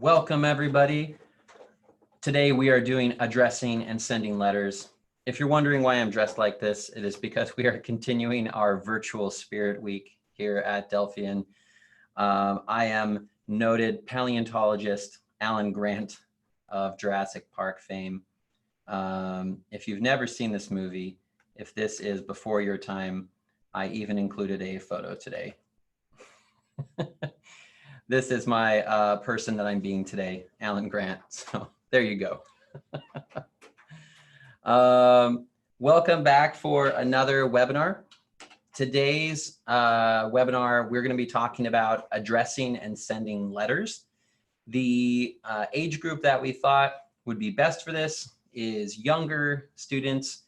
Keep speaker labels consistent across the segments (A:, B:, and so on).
A: Welcome everybody. Today we are doing addressing and sending letters. If you're wondering why I'm dressed like this, it is because we are continuing our virtual Spirit Week here at Delphian. I am noted paleontologist Alan Grant of Jurassic Park fame. If you've never seen this movie, if this is before your time, I even included a photo today. This is my person that I'm being today, Alan Grant. So there you go. Welcome back for another webinar. Today's webinar, we're going to be talking about addressing and sending letters. The age group that we thought would be best for this is younger students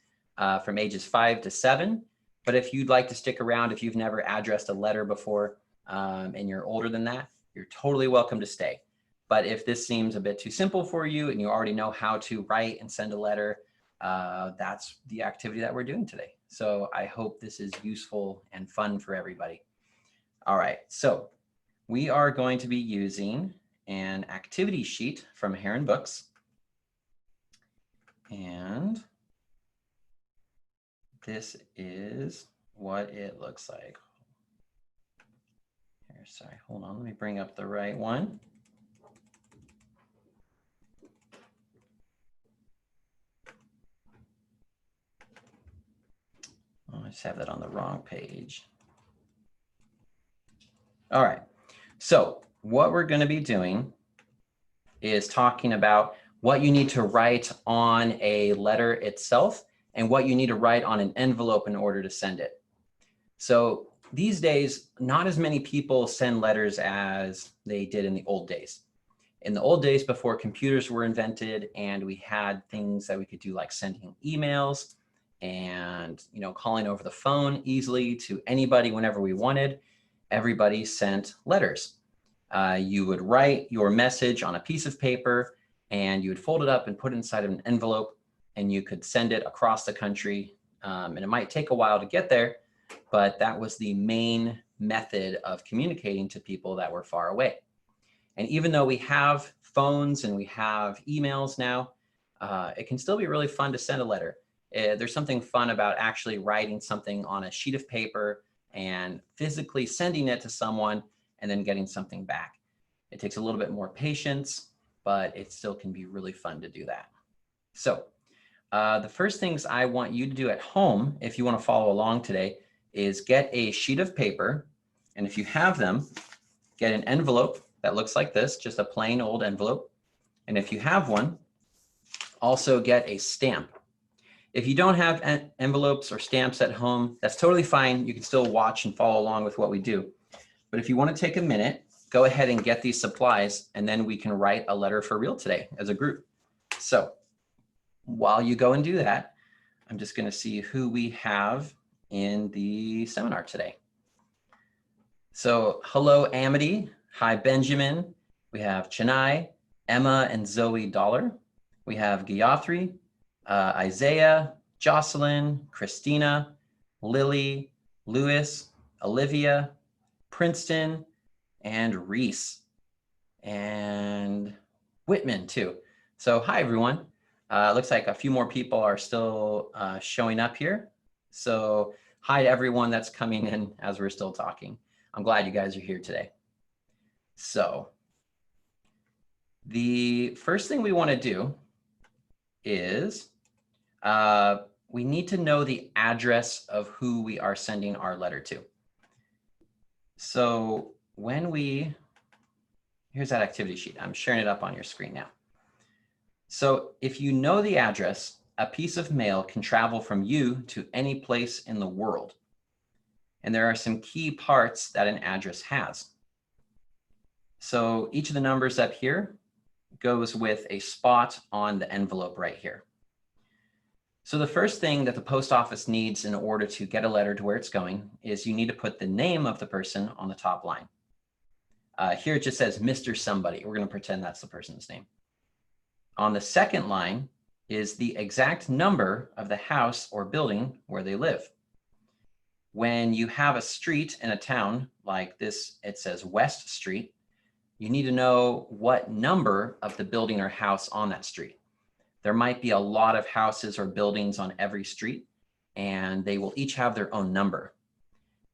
A: from ages 5 to 7. But if you'd like to stick around, if you've never addressed a letter before and you're older than that, you're totally welcome to stay. But if this seems a bit too simple for you and you already know how to write and send a letter, that's the activity that we're doing today. So I hope this is useful and fun for everybody. All right, so we are going to be using an activity sheet from Heron Books. And this is what it looks like. Here, sorry, hold on, let me bring up the right one. Oh, I just have that on the wrong page. All right, so what we're going to be doing is talking about what you need to write on a letter itself and what you need to write on an envelope in order to send it. So these days, not as many people send letters as they did in the old days. In the old days, before computers were invented and we had things that we could do like sending emails and calling over the phone easily to anybody whenever we wanted, everybody sent letters. You would write your message on a piece of paper and you would fold it up and put it inside of an envelope and you could send it across the country. And it might take a while to get there, but that was the main method of communicating to people that were far away. And even though we have phones and we have emails now, it can still be really fun to send a letter. There's something fun about actually writing something on a sheet of paper and physically sending it to someone and then getting something back. It takes a little bit more patience, but it still can be really fun to do that. So the first things I want you to do at home, if you want to follow along today, is get a sheet of paper. And if you have them, get an envelope that looks like this, just a plain old envelope. And if you have one, also get a stamp. If you don't have envelopes or stamps at home, that's totally fine. You can still watch and follow along with what we do. But if you want to take a minute, go ahead and get these supplies, and then we can write a letter for real today as a group. So while you go and do that, I'm just going to see who we have in the seminar today. So hello, Amity. Hi, Benjamin. We have Chennai, Emma and Zoe Dollar. We have Gayatri, Isaiah, Jocelyn, Christina, Lily, Lewis, Olivia, Princeton, and Reese, and Whitman too. So hi, everyone. Looks like a few more people are still showing up here. So hi to everyone that's coming in as we're still talking. I'm glad you guys are here today. So the first thing we want to do is we need to know the address of who we are sending our letter to. So here's that activity sheet. I'm sharing it up on your screen now. So if you know the address, a piece of mail can travel from you to any place in the world. And there are some key parts that an address has. So each of the numbers up here goes with a spot on the envelope right here. So the first thing that the post office needs in order to get a letter to where it's going is you need to put the name of the person on the top line. Here it just says Mr. Somebody. We're going to pretend that's the person's name. On the second line is the exact number of the house or building where they live. When you have a street in a town like this, it says West Street, you need to know what number of the building or house on that street. There might be a lot of houses or buildings on every street, and they will each have their own number.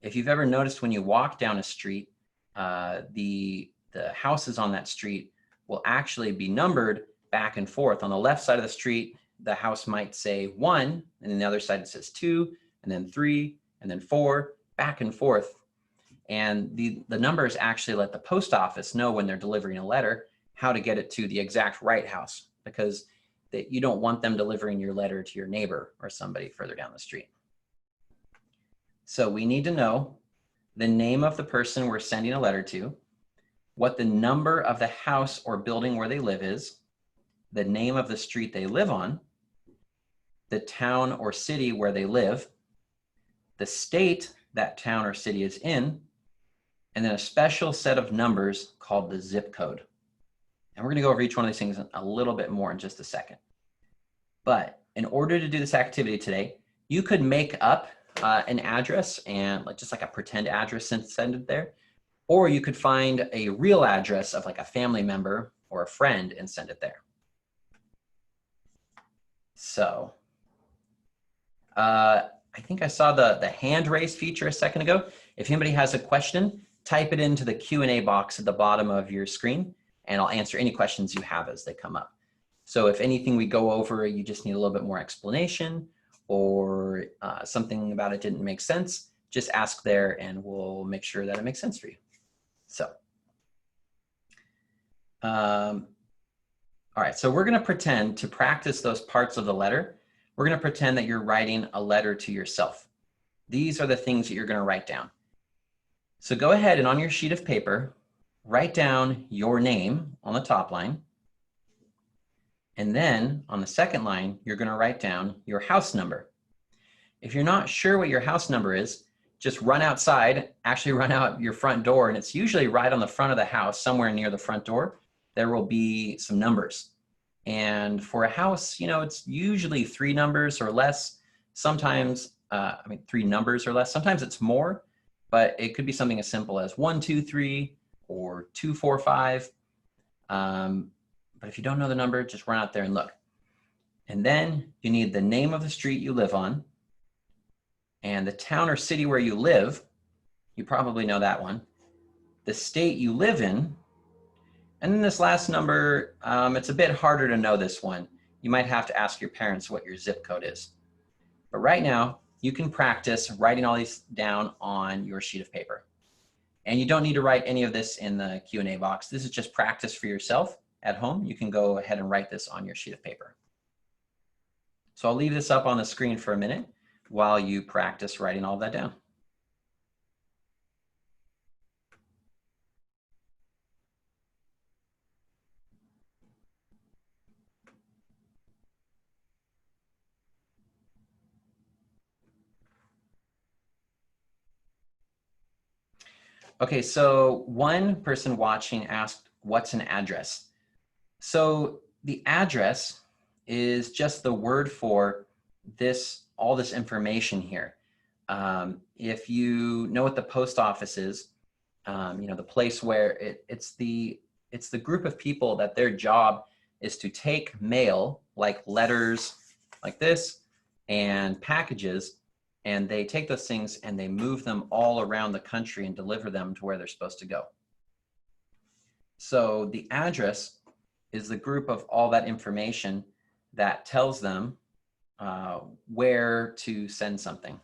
A: If you've ever noticed when you walk down a street, the houses on that street will actually be numbered back and forth. On the left side of the street, the house might say 1, and on the other side it says 2, and then 3, and then 4, back and forth. And the numbers actually let the post office know when they're delivering a letter how to get it to the exact right house, because you don't want them delivering your letter to your neighbor or somebody further down the street. So we need to know the name of the person we're sending a letter to, what the number of the house or building where they live is, the name of the street they live on, the town or city where they live, the state that town or city is in, and then a special set of numbers called the zip code. And we're going to go over each one of these things a little bit more in just a second. But in order to do this activity today, you could make up an address and just like a pretend address and send it there. Or you could find a real address of like a family member or a friend and send it there. So I think I saw the hand raise feature a second ago. If anybody has a question, type it into the Q&A box at the bottom of your screen, and I'll answer any questions you have as they come up. So if anything we go over, you just need a little bit more explanation, or something about it didn't make sense, just ask there and we'll make sure that it makes sense for you. So, all right, so we're gonna pretend to practice those parts of the letter. We're gonna pretend that you're writing a letter to yourself. These are the things that you're gonna write down. So go ahead and on your sheet of paper, write down your name on the top line. And then on the second line, you're gonna write down your house number. If you're not sure what your house number is, just run outside, actually run out your front door, and it's usually right on the front of the house, somewhere near the front door, there will be some numbers. And for a house, it's usually 3 numbers or less. Sometimes, 3 numbers or less. Sometimes it's more, but it could be something as simple as 1, 2, 3, or 2, 4, 5. But if you don't know the number, just run out there and look. And then you need the name of the street you live on, and the town or city where you live. You probably know that one. The state you live in. And then this last number, it's a bit harder to know this one. You might have to ask your parents what your zip code is. But right now, you can practice writing all these down on your sheet of paper. And you don't need to write any of this in the Q&A box. This is just practice for yourself at home. You can go ahead and write this on your sheet of paper. So I'll leave this up on the screen for a minute while you practice writing all of that down. Okay, so one person watching asked, what's an address? So the address is just the word for all this information here. If you know what the post office is, the place where it's the group of people that their job is to take mail, like letters like this and packages, and they take those things and they move them all around the country and deliver them to where they're supposed to go. So the address is the group of all that information that tells them where to send something.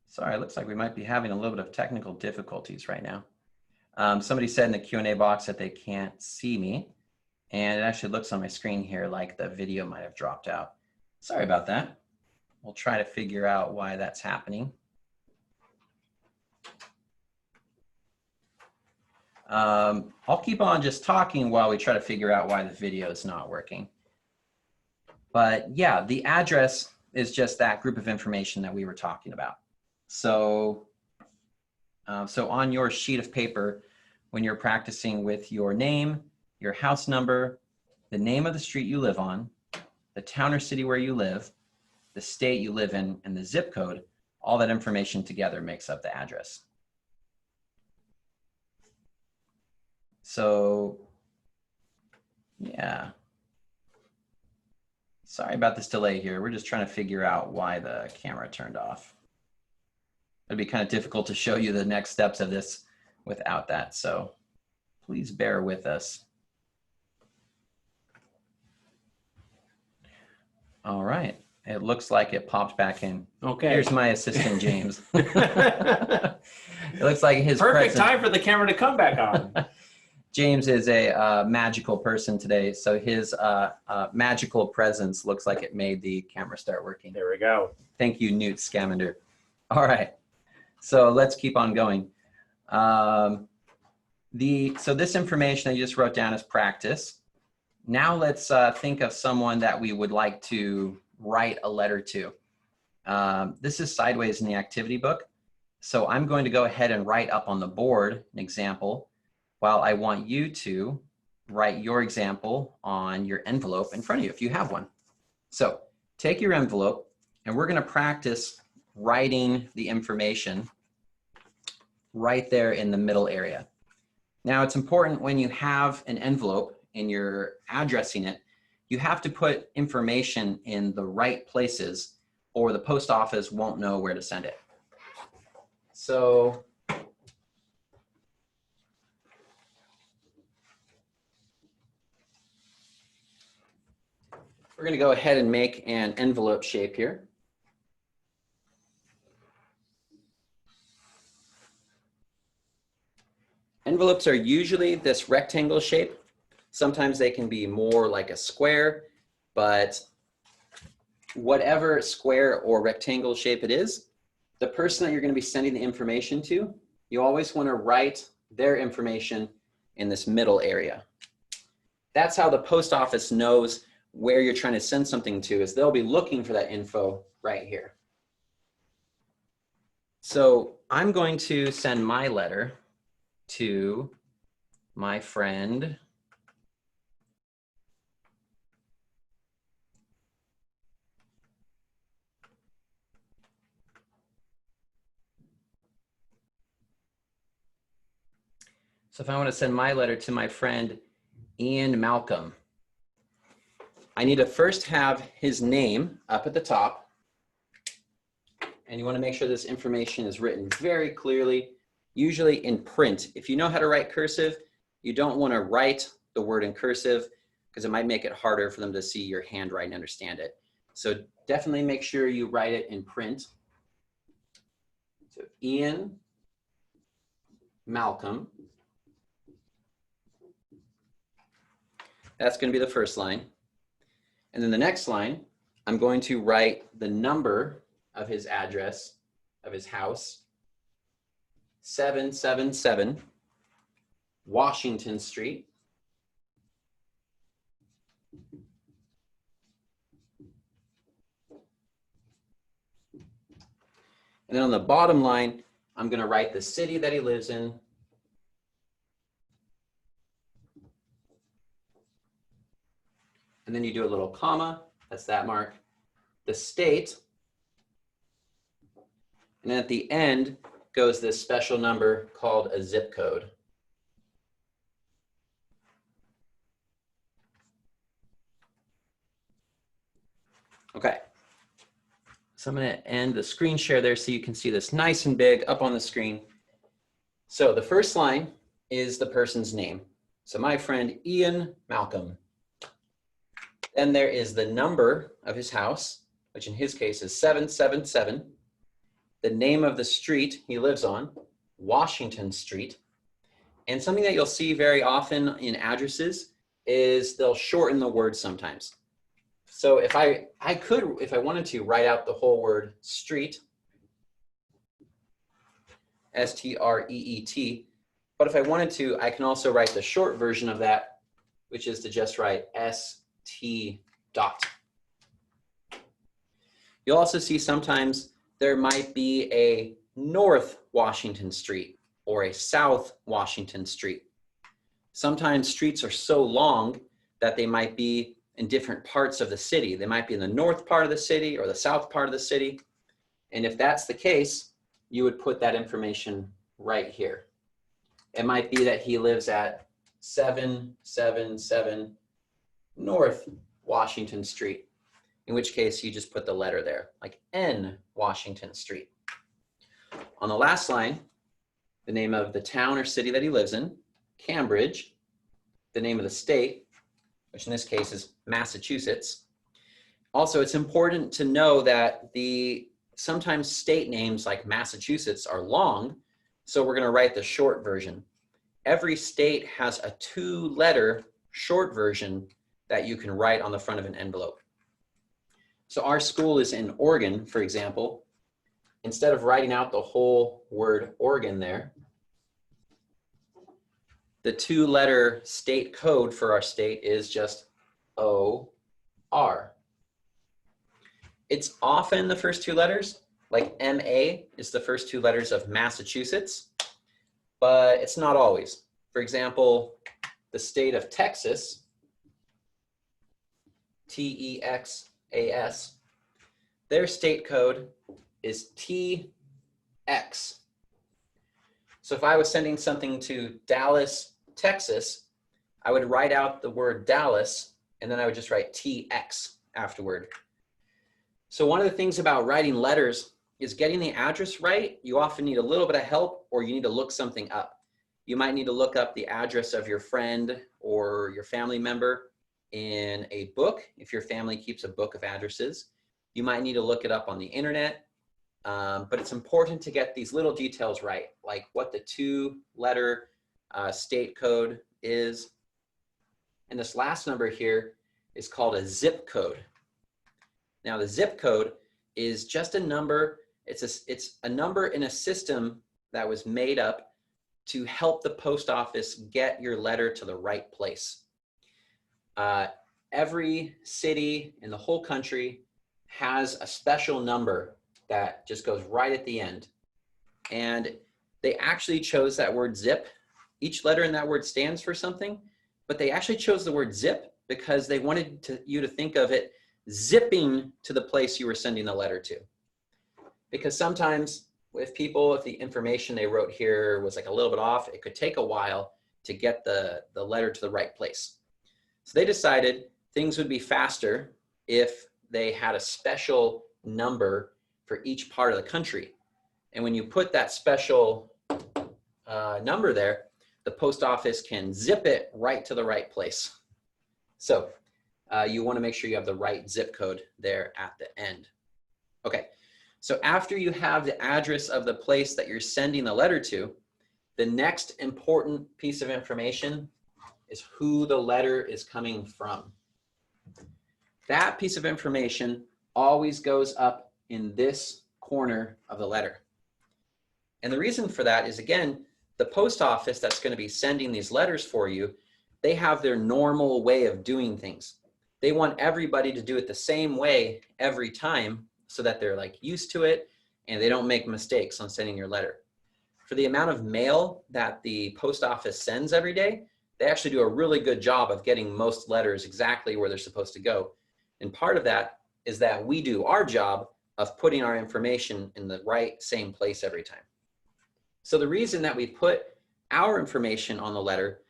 A: Sorry, it looks like we might be having a little bit of technical difficulties right now. Somebody said in the Q&A box that they can't see me, and it actually looks on my screen here like the video might have dropped out. Sorry about that. We'll try to figure out why that's happening. I'll keep on just talking while we try to figure out why the video is not working. But yeah, the address is just that group of information that we were talking about. So on your sheet of paper, when you're practicing with your name, your house number, the name of the street you live on, the town or city where you live, the state you live in, and the zip code. All that information together makes up the address. So, yeah. Sorry about this delay here. We're just trying to figure out why the camera turned off. It'd be kind of difficult to show you the next steps of this without that, so please bear with us. All right, it looks like it popped back in.
B: Okay.
A: Here's my assistant, James. It looks like his
B: perfect time for the camera to come back on.
A: James is a magical person today, so his magical presence looks like it made the camera start working.
B: There we go.
A: Thank you, Newt Scamander. All right, so let's keep on going. So this information I just wrote down is practice. Now let's think of someone that we would like to write a letter to. This is sideways in the activity book. So I'm going to go ahead and write up on the board an example, while I want you to write your example on your envelope in front of you if you have one. So take your envelope and we're going to practice writing the information right there in the middle area. Now it's important when you have an envelope and you're addressing it, you have to put information in the right places or the post office won't know where to send it. So we're going to go ahead and make an envelope shape here. Envelopes are usually this rectangle shape. Sometimes they can be more like a square, but whatever square or rectangle shape it is, the person that you're going to be sending the information to, you always want to write their information in this middle area. That's how the post office knows where you're trying to send something to, is they'll be looking for that info right here. So I'm going to send my letter to my friend So if I want to send my letter to my friend Ian Malcolm, I need to first have his name up at the top. And you want to make sure this information is written very clearly, usually in print. If you know how to write cursive, you don't want to write the word in cursive because it might make it harder for them to see your handwriting and understand it. So definitely make sure you write it in print. So Ian Malcolm. That's going to be the first line. And then the next line, I'm going to write the number of his address, of his house, 777 Washington Street. And then on the bottom line, I'm going to write the city that he lives in. And then you do a little comma, that's that mark, the state, and then at the end goes this special number called a zip code. Okay, so I'm going to end the screen share there so you can see this nice and big up on the screen. So the first line is the person's name. So my friend Ian Malcolm. Then there is the number of his house, which in his case is 777. The name of the street he lives on, Washington Street. And something that you'll see very often in addresses is they'll shorten the word sometimes. So if I wanted to write out the whole word street, S-T-R-E-E-T, but if I wanted to, I can also write the short version of that, which is to just write S-T dot. You'll also see sometimes there might be a North Washington Street. or a South Washington Street. Sometimes streets are so long that they might be in different parts of the city. They might be in the north part of the city or the south part of the city. And if that's the case, you would put that information right here. It might be that he lives at 777 North Washington Street, in which case you just put the letter there, like N Washington Street. On the last line, the name of the town or city that he lives in, Cambridge, the name of the state, which in this case is Massachusetts. Also, it's important to know that sometimes state names like Massachusetts are long, so we're going to write the short version. Every state has a 2-letter short version that you can write on the front of an envelope. So our school is in Oregon, for example. Instead of writing out the whole word Oregon there, the 2-letter state code for our state is just O-R. It's often the first 2 letters, like M-A is the first 2 letters of Massachusetts, but it's not always. For example, the state of Texas, T-E-X-A-S, their state code is T-X. So if I was sending something to Dallas, Texas, I would write out the word Dallas, and then I would just write T-X afterward. So one of the things about writing letters is getting the address right. You often need a little bit of help, or you need to look something up. You might need to look up the address of your friend or your family member in a book, if your family keeps a book of addresses. You might need to look it up on the internet, but it's important to get these little details right, like what the 2-letter state code is. And this last number here is called a zip code. Now the zip code is just a number. It's a number in a system that was made up to help the post office get your letter to the right place. Every city in the whole country has a special number that just goes right at the end. And they actually chose that word zip. Each letter in that word stands for something, but they actually chose the word zip because they wanted you to think of it zipping to the place you were sending the letter to. Because sometimes if the information they wrote here was like a little bit off, it could take a while to get the letter to the right place. So they decided things would be faster if they had a special number for each part of the country. And when you put that special number there, the post office can zip it right to the right place. So you want to make sure you have the right zip code there at the end. Okay, so after you have the address of the place that you're sending the letter to, the next important piece of information is who the letter is coming from. That piece of information always goes up in this corner of the letter. And the reason for that is, again, the post office that's going to be sending these letters for you, they have their normal way of doing things. They want everybody to do it the same way every time so that they're like used to it and they don't make mistakes on sending your letter. For the amount of mail that the post office sends every day, they actually do a really good job of getting most letters exactly where they're supposed to go. And part of that is that we do our job of putting our information in the right same place every time. So the reason that we put our information on the letter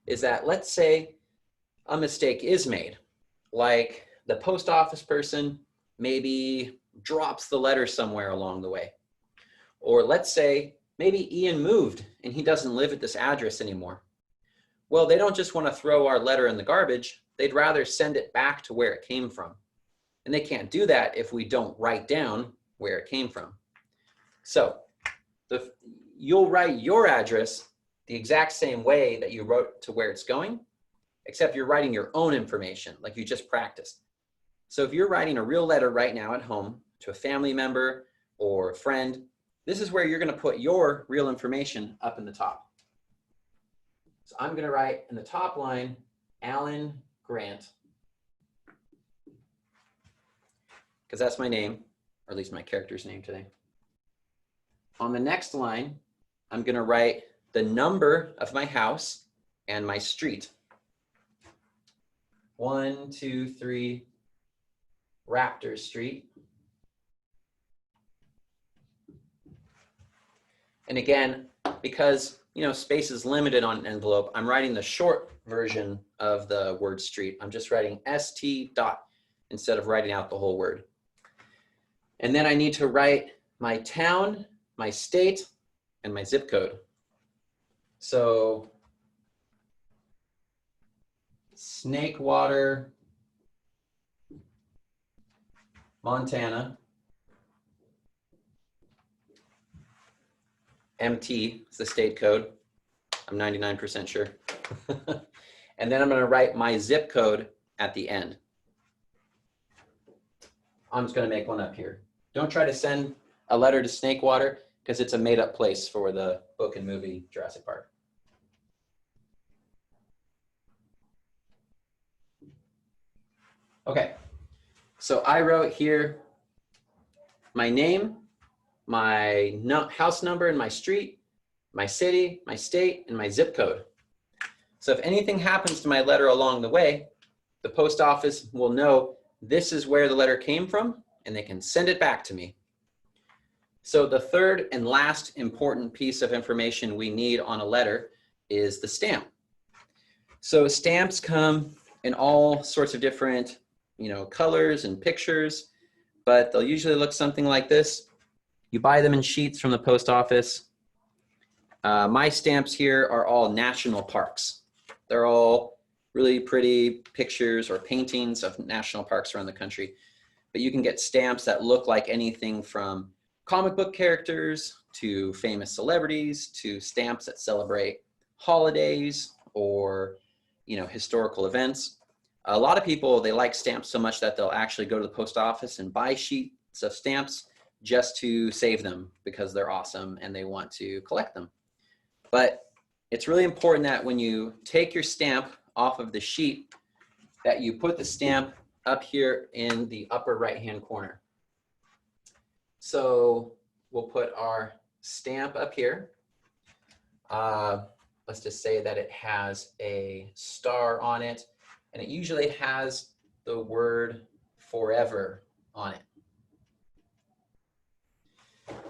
A: is that, let's say a mistake is made, like the post office person maybe drops the letter somewhere along the way. Or let's say maybe Ian moved and he doesn't live at this address anymore. Well, they don't just want to throw our letter in the garbage. They'd rather send it back to where it came from. And they can't do that if we don't write down where it came from. So you'll write your address the exact same way that you wrote to where it's going, except you're writing your own information like you just practiced. So if you're writing a real letter right now at home to a family member or a friend, this is where you're going to put your real information up in the top. So I'm going to write in the top line, Alan Grant, because that's my name, or at least my character's name today. On the next line, I'm going to write the number of my house and my street. 123 Raptor Street. And again, because space is limited on an envelope, I'm writing the short version of the word street. I'm just writing ST dot instead of writing out the whole word. And then I need to write my town, my state, and my zip code. So Snakewater, Montana. MT is the state code. I'm 99% sure. And then I'm going to write my zip code at the end. I'm just going to make one up here. Don't try to send a letter to Snakewater because it's a made up place for the book and movie Jurassic Park. Okay, so I wrote here my name, my house number and my street, my city, my state, and my zip code. So if anything happens to my letter along the way, the post office will know this is where the letter came from, and they can send it back to me. So the third and last important piece of information we need on a letter is the stamp. So stamps come in all sorts of different, colors and pictures, but they'll usually look something like this. You buy them in sheets from the post office. My stamps here are all national parks. They're all really pretty pictures or paintings of national parks around the country. But you can get stamps that look like anything from comic book characters to famous celebrities to stamps that celebrate holidays or historical events. A lot of people, they like stamps so much that they'll actually go to the post office and buy sheets of stamps just to save them because they're awesome and they want to collect them. But it's really important that when you take your stamp off of the sheet, that you put the stamp up here in the upper right-hand corner. So we'll put our stamp up here. Let's just say that it has a star on it, and it usually has the word forever on it.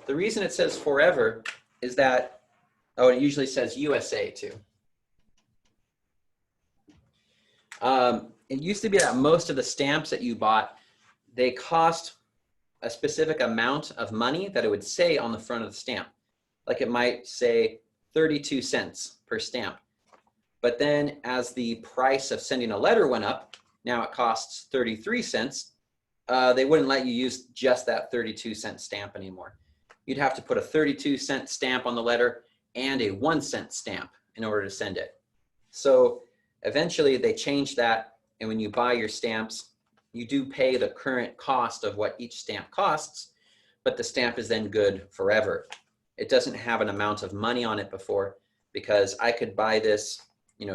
A: The reason it says forever is that, it usually says USA too. It used to be that most of the stamps that you bought, they cost a specific amount of money that it would say on the front of the stamp. Like it might say 32 cents per stamp. But then as the price of sending a letter went up, now it costs 33 cents. They wouldn't let you use just that 32-cent stamp anymore. You'd have to put a 32-cent stamp on the letter and a 1-cent stamp in order to send it. So eventually they changed that, and when you buy your stamps, you do pay the current cost of what each stamp costs, but the stamp is then good forever. It doesn't have an amount of money on it before, because I could buy this,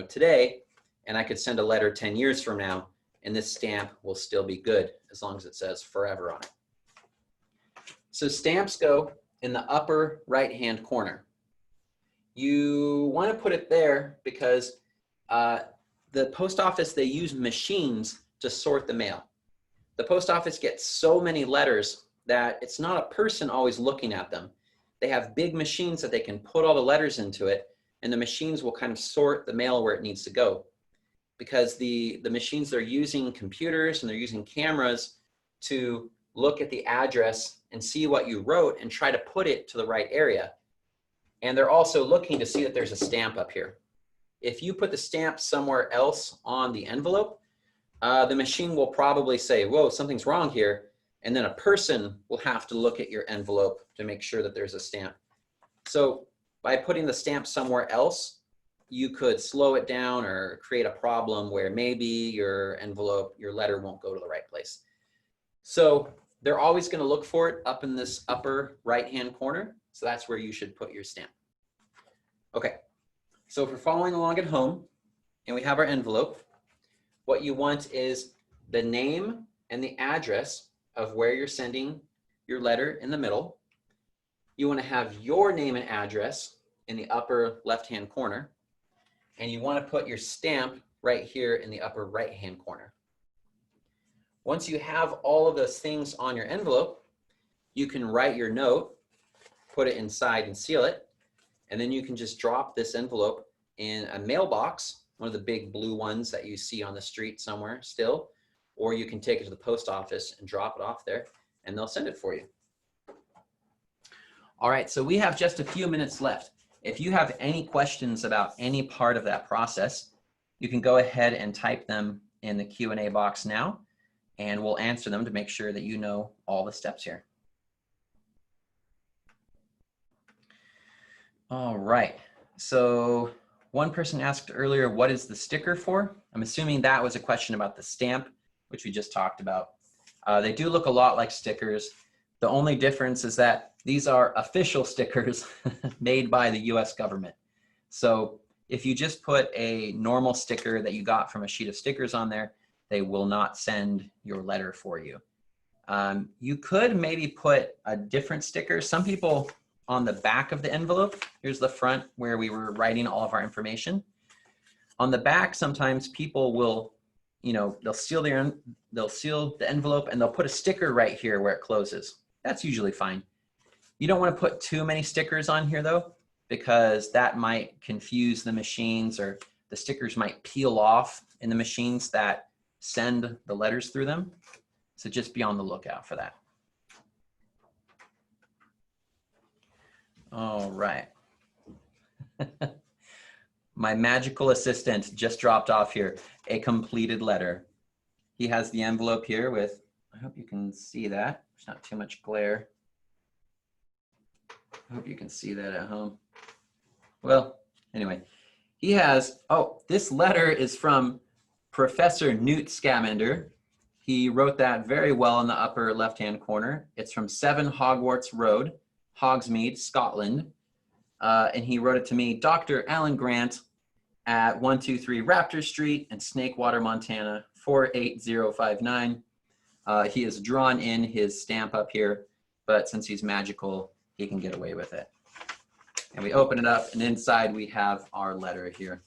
A: today, and I could send a letter 10 years from now, and this stamp will still be good as long as it says forever on it. So stamps go in the upper right-hand corner. You want to put it there because the post office, they use machines to sort the mail. The post office gets so many letters that it's not a person always looking at them. They have big machines that they can put all the letters into it, and the machines will kind of sort the mail where it needs to go. Because the machines, they're using computers and they're using cameras to look at the address and see what you wrote and try to put it to the right area. And they're also looking to see that there's a stamp up here. If you put the stamp somewhere else on the envelope, the machine will probably say, whoa, something's wrong here. And then a person will have to look at your envelope to make sure that there's a stamp. So by putting the stamp somewhere else, you could slow it down or create a problem where maybe your envelope, your letter won't go to the right place. So they're always going to look for it up in this upper right-hand corner. So that's where you should put your stamp. Okay, so if we're following along at home and we have our envelope, what you want is the name and the address of where you're sending your letter in the middle. You want to have your name and address in the upper left-hand corner, and you want to put your stamp right here in the upper right-hand corner. Once you have all of those things on your envelope, you can write your note, put it inside and seal it, and then you can just drop this envelope in a mailbox, one of the big blue ones that you see on the street somewhere still, or you can take it to the post office and drop it off there, and they'll send it for you. All right, so we have just a few minutes left. If you have any questions about any part of that process, you can go ahead and type them in the Q&A box now, and we'll answer them to make sure that you know all the steps here. All right, so one person asked earlier, what is the sticker for? I'm assuming that was a question about the stamp, which we just talked about. They do look a lot like stickers. The only difference is that these are official stickers made by the US government. So if you just put a normal sticker that you got from a sheet of stickers on there, they will not send your letter for you. You could maybe put a different sticker. Some people on the back of the envelope, here's the front where we were writing all of our information. On the back, sometimes people will, they'll seal the envelope and they'll put a sticker right here where it closes. That's usually fine. You don't want to put too many stickers on here though, because that might confuse the machines, or the stickers might peel off in the machines that send the letters through them. So just be on the lookout for that. All right. My magical assistant just dropped off here a completed letter. He has the envelope here with, I hope you can see that. There's not too much glare. I hope you can see that at home. Well, anyway, he has, this letter is from Professor Newt Scamander. He wrote that very well in the upper left-hand corner. It's from 7 Hogwarts Road, Hogsmeade, Scotland. And he wrote it to me, Dr. Alan Grant at 123 Raptor Street in Snakewater, Montana, 48059. He has drawn in his stamp up here, but since he's magical, he can get away with it. And we open it up, and inside we have our letter here.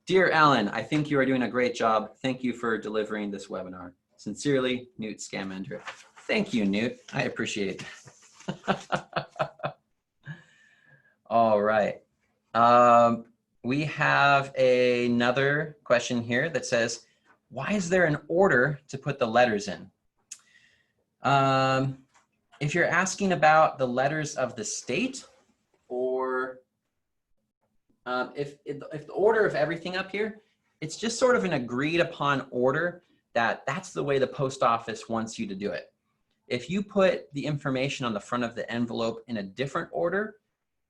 A: Dear Alan, I think you are doing a great job. Thank you for delivering this webinar. Sincerely, Newt Scamander. Thank you, Newt. I appreciate it. All right. We have another question here that says, why is there an order to put the letters in? If you're asking about the letters of the state, or if the order of everything up here, it's just sort of an agreed upon order that's the way the post office wants you to do it. If you put the information on the front of the envelope in a different order,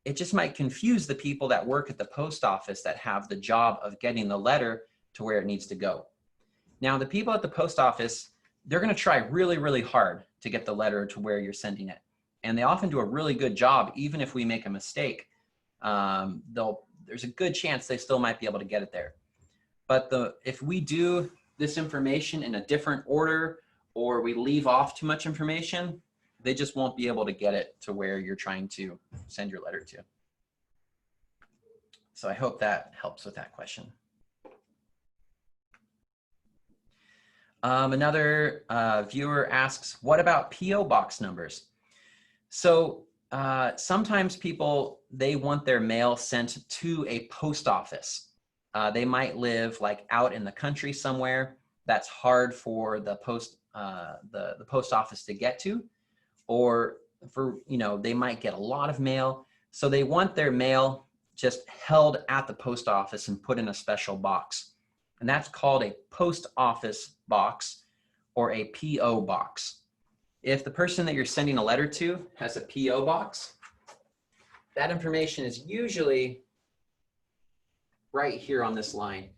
A: it just might confuse the people that work at the post office that have the job of getting the letter to where it needs to go. Now, the people at the post office, they're going to try really, really hard to get the letter to where you're sending it. And they often do a really good job, even if we make a mistake. There's a good chance they still might be able to get it there. But if we do this information in a different order, or we leave off too much information, they just won't be able to get it to where you're trying to send your letter to. So I hope that helps with that question. Another viewer asks, what about PO box numbers? So sometimes people, they want their mail sent to a post office. They might live like out in the country somewhere that's hard for the post office to get to, or they might get a lot of mail. So they want their mail just held at the post office and put in a special box. And that's called a post office box or a PO box. If the person that you're sending a letter to has a PO box, that information is usually right here on this line.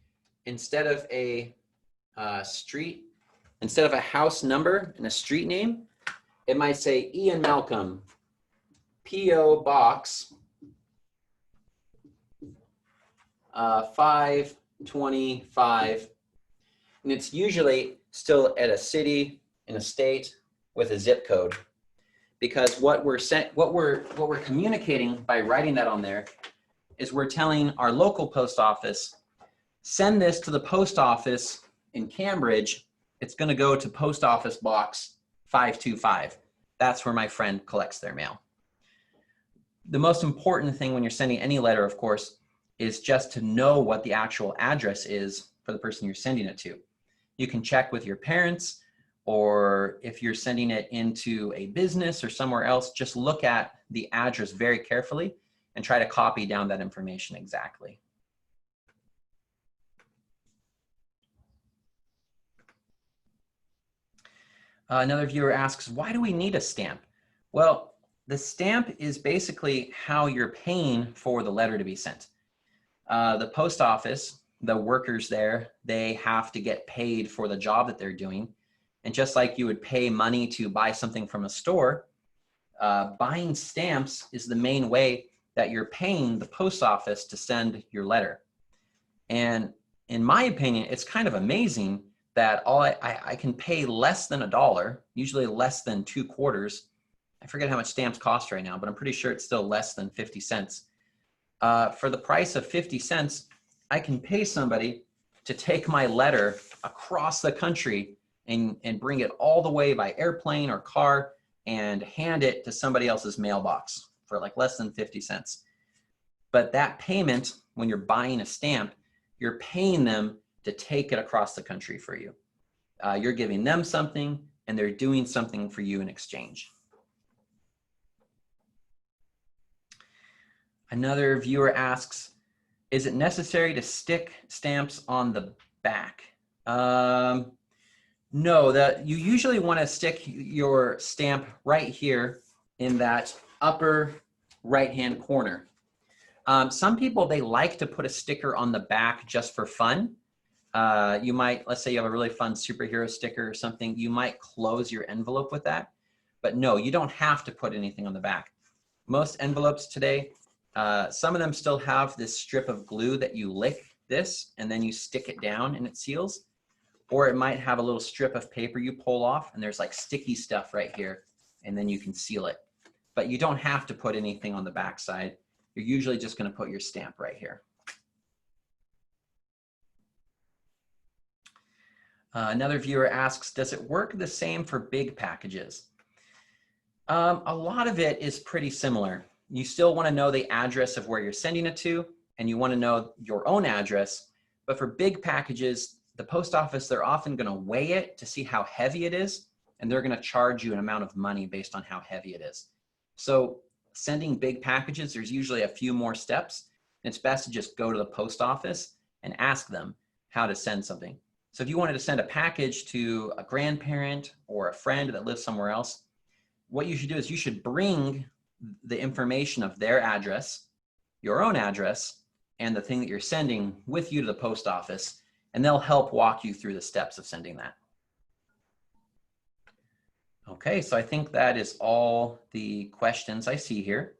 A: Instead of a instead of a house number and a street name, it might say Ian Malcolm, PO Box 525, and it's usually still at a city in a state with a zip code. because what we're communicating by writing that on there is we're telling our local post office, send this to the post office in Cambridge. It's going to go to post office box 525. That's where my friend collects their mail. The most important thing when you're sending any letter, of course, is just to know what the actual address is for the person you're sending it to. You can check with your parents, or if you're sending it into a business or somewhere else, just look at the address very carefully and try to copy down that information exactly. Another viewer asks, why do we need a stamp? Well, the stamp is basically how you're paying for the letter to be sent. The post office, the workers there, they have to get paid for the job that they're doing. And just like you would pay money to buy something from a store, buying stamps is the main way that you're paying the post office to send your letter. And in my opinion, it's kind of amazing that I can pay less than $1, usually less than 2 quarters. I forget how much stamps cost right now, but I'm pretty sure it's still less than 50 cents. For the price of 50 cents, I can pay somebody to take my letter across the country and bring it all the way by airplane or car and hand it to somebody else's mailbox for like less than 50 cents. But that payment, when you're buying a stamp, you're paying them to take it across the country for you. You're giving them something and they're doing something for you in exchange. Another viewer asks, is it necessary to stick stamps on the back? No, you usually want to stick your stamp right here in that upper right-hand corner. Some people, they like to put a sticker on the back just for fun. You might, let's say you have a really fun superhero sticker or something, you might close your envelope with that. But no, you don't have to put anything on the back. Most envelopes today, some of them still have this strip of glue that you lick this and then you stick it down and it seals. Or it might have a little strip of paper you pull off and there's like sticky stuff right here and then you can seal it. But you don't have to put anything on the back side. You're usually just going to put your stamp right here. Another viewer asks, does it work the same for big packages? A lot of it is pretty similar. You still want to know the address of where you're sending it to, and you want to know your own address. But for big packages, the post office, they're often going to weigh it to see how heavy it is, and they're going to charge you an amount of money based on how heavy it is. So sending big packages, there's usually a few more steps. And it's best to just go to the post office and ask them how to send something. So if you wanted to send a package to a grandparent or a friend that lives somewhere else, what you should do is you should bring the information of their address, your own address, and the thing that you're sending with you to the post office, and they'll help walk you through the steps of sending that. Okay, so I think that is all the questions I see here.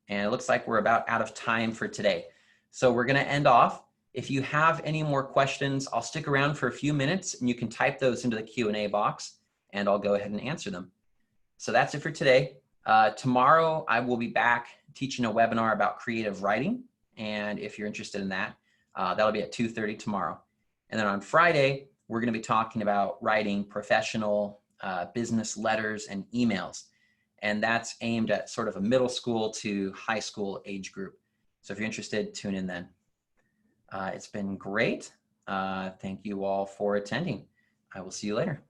A: And it looks like we're about out of time for today. So we're gonna end off. If you have any more questions, I'll stick around for a few minutes and you can type those into the Q&A box and I'll go ahead and answer them. So that's it for today. Tomorrow I will be back teaching a webinar about creative writing. And if you're interested in that, that'll be at 2:30 tomorrow. And then on Friday, we're gonna be talking about writing professional business letters and emails. And that's aimed at sort of a middle school to high school age group. So if you're interested, tune in then. It's been great. Thank you all for attending. I will see you later.